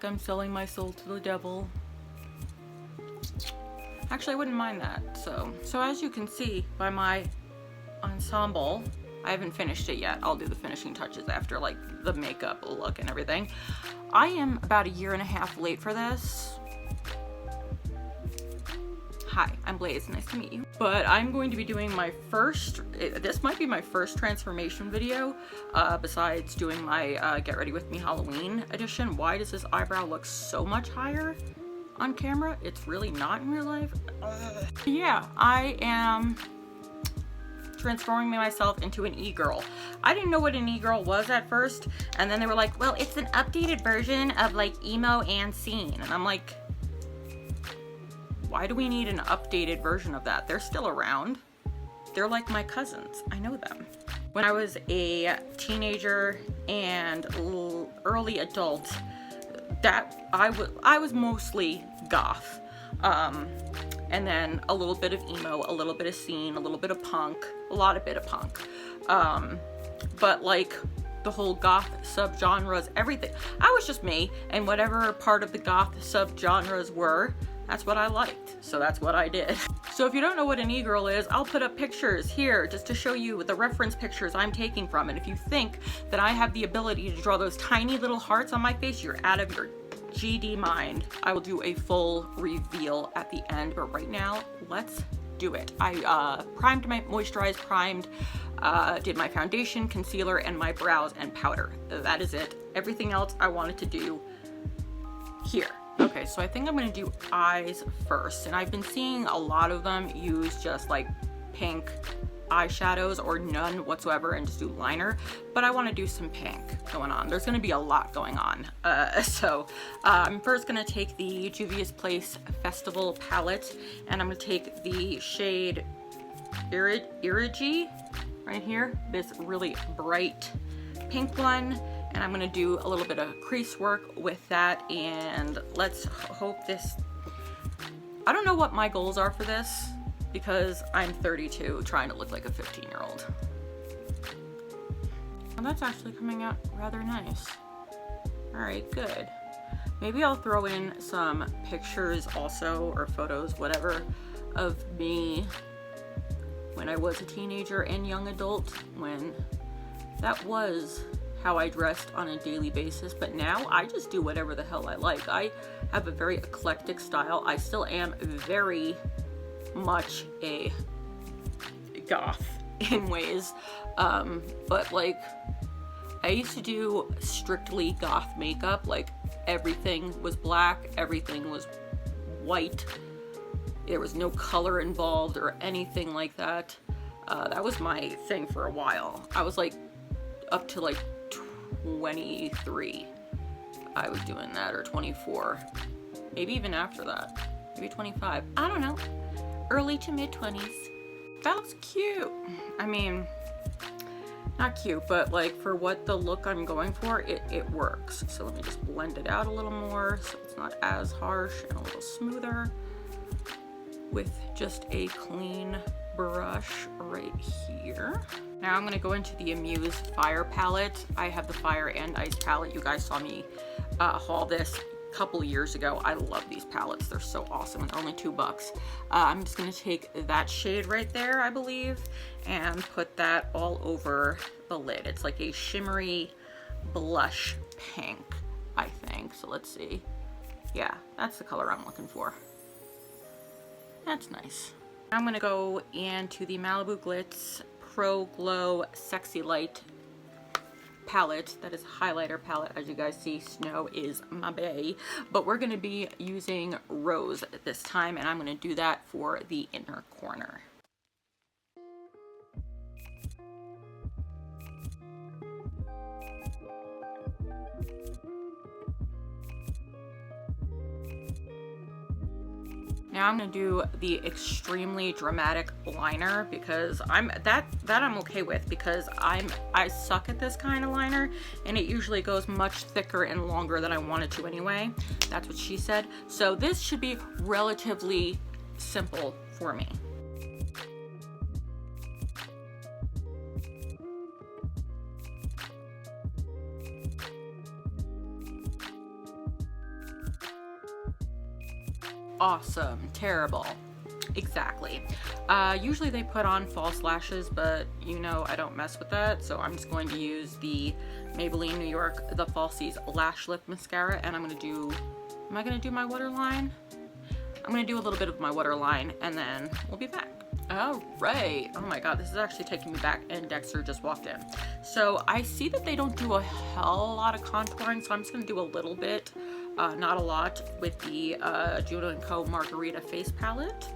like I'm selling my soul to the devil. Actually, I wouldn't mind that. So as you can see by my ensemble, I haven't finished it yet. I'll do the finishing touches after, like the makeup look and everything. I am about 1.5 years late for this. Hi, I'm Blaze, nice to meet you. But I'm going to be doing my first, this might be my first transformation video, besides doing my Get Ready With Me Halloween edition. Why does this eyebrow look so much higher on camera? It's really not in real life. Yeah, I am transforming myself into an e-girl. I didn't know what an e-girl was at first, and then they were like, well, it's an updated version of like emo and scene. And I'm like, why do we need an updated version of that? They're still around. They're like my cousins. I know them. When I was a teenager and early adult, that I was mostly goth. And then a little bit of emo, a little bit of scene, a little bit of punk, a lot of bit of punk. But like the whole goth subgenres, everything. I was just me, and whatever part of the goth subgenres were, that's what I liked, so that's what I did. So if you don't know what an e-girl is, I'll put up pictures here just to show you the reference pictures I'm taking from. And if you think that I have the ability to draw those tiny little hearts on my face, you're out of your GD mind. I will do a full reveal at the end, but right now, let's do it. I primed my moisturized, did my foundation, concealer, and my brows and powder. That is it. Everything else I wanted to do here. Okay, so I think I'm gonna do eyes first, and I've been seeing a lot of them use just like pink eyeshadows or none whatsoever and just do liner, but I want to do some pink going on. There's going to be a lot going on. I'm first going to take the Juvia's Place Festival palette, and I'm going to take the shade Irigi right here, this really bright pink one, and I'm going to do a little bit of crease work with that, and let's hope this, I don't know what my goals are for this, because I'm 32 trying to look like a 15-year-old. And that's actually coming out rather nice. All right, good. Maybe I'll throw in some pictures also, or photos, whatever, of me when I was a teenager and young adult, when that was how I dressed on a daily basis. But now I just do whatever the hell I like. I have a very eclectic style. I still am very much a goth in ways, but like I used to do strictly goth makeup, like everything was black, everything was white, there was no color involved or anything like that. That was my thing for a while. I was like up to like 23 I was doing that, or 24, maybe even after that, maybe 25, I don't know. Early to mid 20s. That looks cute. I mean, not cute, but like for what the look I'm going for, it works. So let me just blend it out a little more so it's not as harsh and a little smoother with just a clean brush right here. Now I'm gonna go into the Amuse Fire palette. I have the Fire and Ice palette. You guys saw me haul this couple years ago. I love these palettes. They're so awesome, and they're only $2. I'm just gonna take that shade right there, I believe, and put that all over the lid. It's like a shimmery blush pink, I think. So let's see. Yeah, that's the color I'm looking for. That's nice. I'm gonna go into the Malibu Glitz Pro Glow Sexy Light palette. That is a highlighter palette. As you guys see, Snow is my bae, but we're going to be using Rose this time, and I'm going to do that for the inner corner. Now I'm gonna do the extremely dramatic liner, because I'm okay with, because I suck at this kind of liner, and it usually goes much thicker and longer than I want it to anyway. That's what she said. So this should be relatively simple for me. awesome, terrible. Exactly. Usually they put on false lashes, but you know I don't mess with that, so I'm just going to use the Maybelline New York The Falsies Lash Lift Mascara, and I'm gonna do, am I gonna do my waterline? I'm gonna do a little bit of my waterline, and then we'll be back. All right. Oh my god, this is actually taking me back, and Dexter just walked in. So I see that they don't do a hell lot of contouring, so I'm just gonna do a little bit, not a lot, with the Juno & Co. Margarita Face Palette.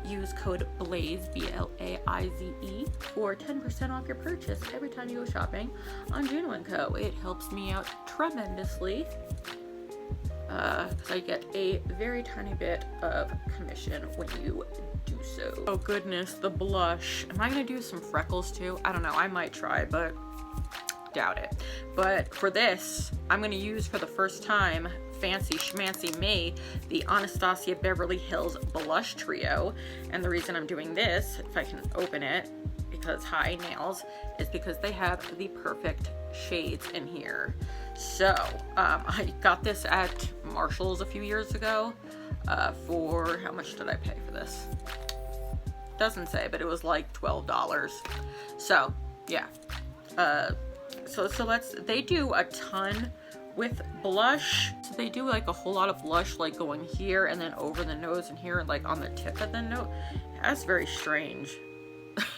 Use code BLAIZE, B-L-A-I-Z-E, for 10% off your purchase every time you go shopping on Juno & Co. It helps me out tremendously, because I get a very tiny bit of commission when you do so. Oh goodness, the blush. Am I gonna do some freckles too? I don't know, I might try, but doubt it. But for this, I'm gonna use for the first time Fancy Schmancy Me, the Anastasia Beverly Hills Blush Trio. And the reason I'm doing this, if I can open it, because hi nails, is because they have the perfect shades in here. So I got this at Marshall's a few years ago for, how much did I pay for this? Doesn't say, but it was like $12. So yeah, so let's, they do a ton with blush. So they do like a whole lot of blush, like going here and then over the nose and here, like on the tip of the nose. That's very strange.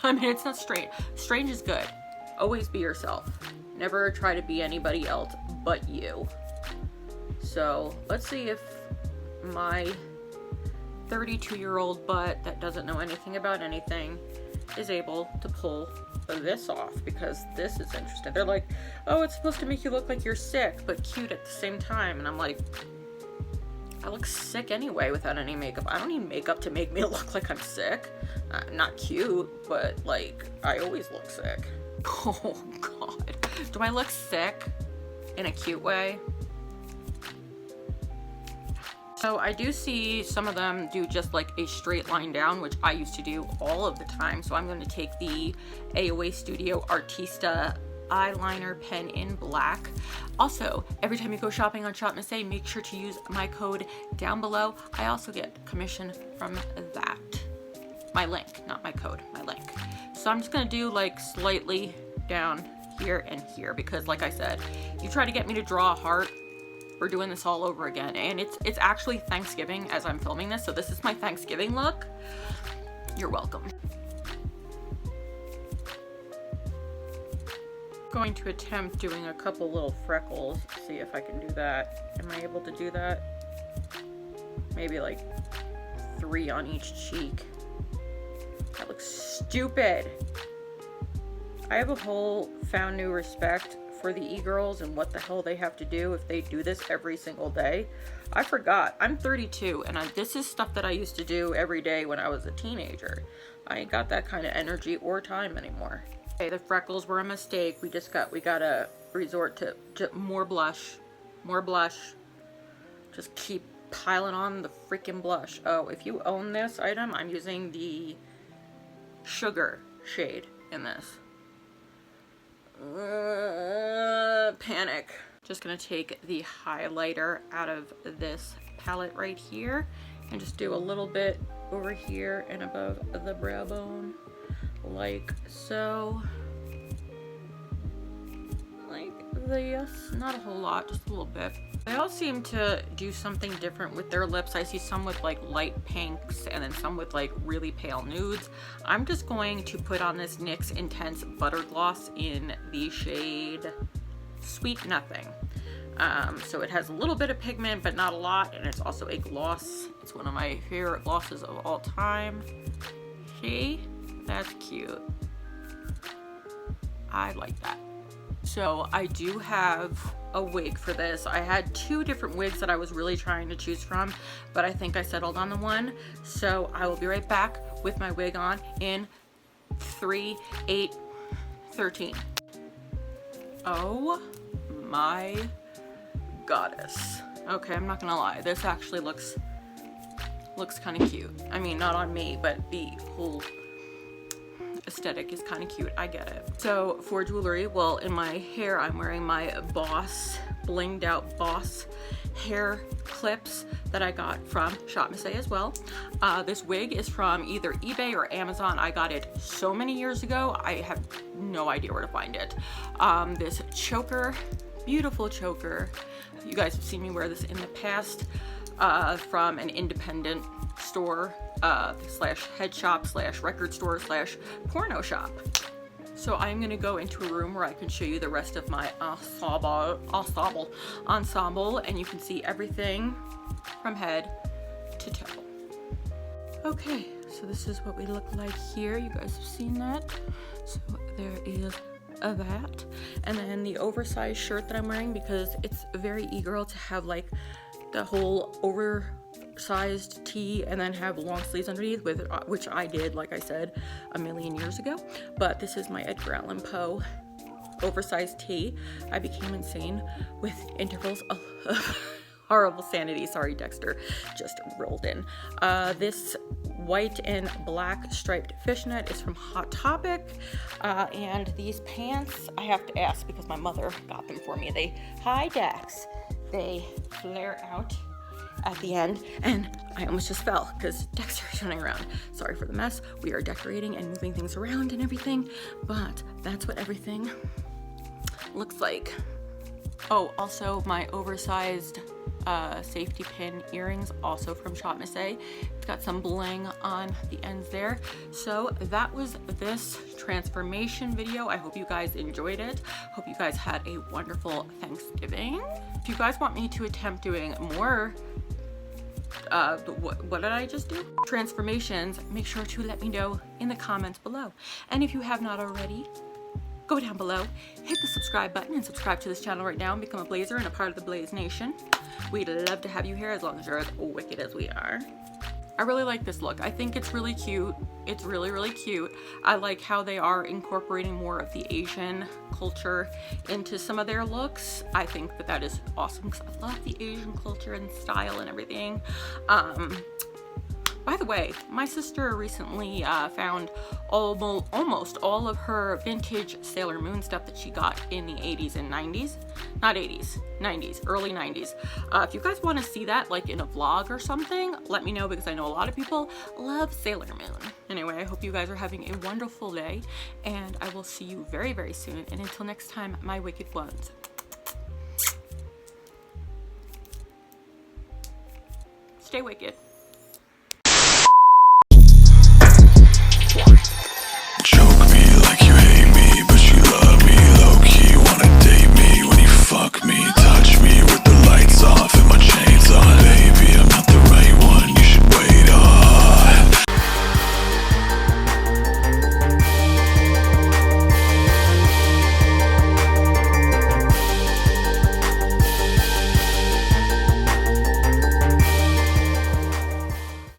I mean, it's not strange. Strange is good. Always be yourself. Never try to be anybody else but you. So let's see if my 32-year-old butt that doesn't know anything about anything is able to pull this off, because this is interesting. They're like, oh, it's supposed to make you look like you're sick but cute at the same time, and I'm like, I look sick anyway without any makeup. I don't need makeup to make me look like I'm sick. Not cute, but like, I always look sick. Oh god, do I look sick in a cute way? So I do see some of them do just like a straight line down, which I used to do all of the time. So I'm going to take the AOA Studio Artista eyeliner pen in black. Also, every time you go shopping on Shop Miss A, make sure to use my code down below. I also get commission from that. My link, not my code, my link. So I'm just going to do like slightly down here and here, because like I said, you try to get me to draw a heart, we're doing this all over again. And it's actually Thanksgiving as I'm filming this, so this is my Thanksgiving look. You're welcome. Going to attempt doing a couple little freckles, see if I can do that. Am I able to do that? Maybe like 3 on each cheek. That looks stupid. I have a whole found new respect for the e-girls and what the hell they have to do if they do this every single day. I forgot. I'm 32 and this is stuff that I used to do every day when I was a teenager. I ain't got that kind of energy or time anymore. Okay, the freckles were a mistake. We gotta resort to more blush. More blush. Just keep piling on the freaking blush. Oh, if you own this item, I'm using the sugar shade in this. Panic. Just gonna take the highlighter out of this palette right here and just do a little bit over here and above the brow bone, like so. Like this. Not a whole lot, just a little bit. They all seem to do something different with their lips. I see some with like light pinks and then some with like really pale nudes. I'm just going to put on this NYX Intense Butter Gloss in the shade Sweet Nothing. So it has a little bit of pigment, but not a lot, and it's also a gloss. It's one of my favorite glosses of all time. See? That's cute. I like that. So I do have a wig for this. I had 2 different wigs that I was really trying to choose from, but I think I settled on the one. So I will be right back with my wig on in 3, 8, 13. Oh my goddess. Okay, I'm not gonna lie. This actually looks kind of cute. I mean, not on me, but the whole aesthetic is kind of cute. I get it. So for jewelry, well, in my hair I'm wearing my Boss blinged out Boss hair clips. that I got from Shop Missy as well. This wig is from either eBay or Amazon. I got it so many years ago, I have no idea where to find it. This choker, beautiful choker. You guys have seen me wear this in the past, from an independent store slash head shop slash record store slash porno shop. So I'm gonna go into a room where I can show you the rest of my ensemble, and you can see everything from head to toe. Okay, so this is what we look like here. You guys have seen that. So there is that, and then the oversized shirt that I'm wearing, because it's very Egirl to have like the whole oversized tee and then have long sleeves underneath, with which I did, like I said, a million years ago. But this is my Edgar Allan Poe oversized tee. I became insane with intervals of horrible sanity. Sorry, Dexter just rolled in. This white and black striped fishnet is from Hot Topic, and these pants I have to ask because my mother got them for me. Hi Dex, they flare out at the end, and I almost just fell because Dexter is running around. Sorry for the mess. We are decorating and moving things around and everything, but that's what everything looks like. Oh, also my oversized safety pin earrings, also from Shop Missy. It's got some bling on the ends there. So that was this transformation video. I hope you guys enjoyed it. Hope you guys had a wonderful Thanksgiving. If you guys want me to attempt doing more what did I just do? Transformations, make sure to let me know in the comments below. And if you have not already, go down below, hit the subscribe button, and subscribe to this channel right now and become a Blazer and a part of the Blaze Nation. We'd love to have you here as long as you're as wicked as we are. I really like this look. I think it's really cute. It's really, really cute. I like how they are incorporating more of the Asian culture into some of their looks. I think that that is awesome because I love the Asian culture and style and everything. By the way, my sister recently found almost all of her vintage Sailor Moon stuff that she got in the 80s and 90s. Not 80s, 90s, early 90s. If you guys want to see that like in a vlog or something, let me know because I know a lot of people love Sailor Moon. Anyway, I hope you guys are having a wonderful day, and I will see you very, very soon. And until next time, my wicked ones. Stay wicked.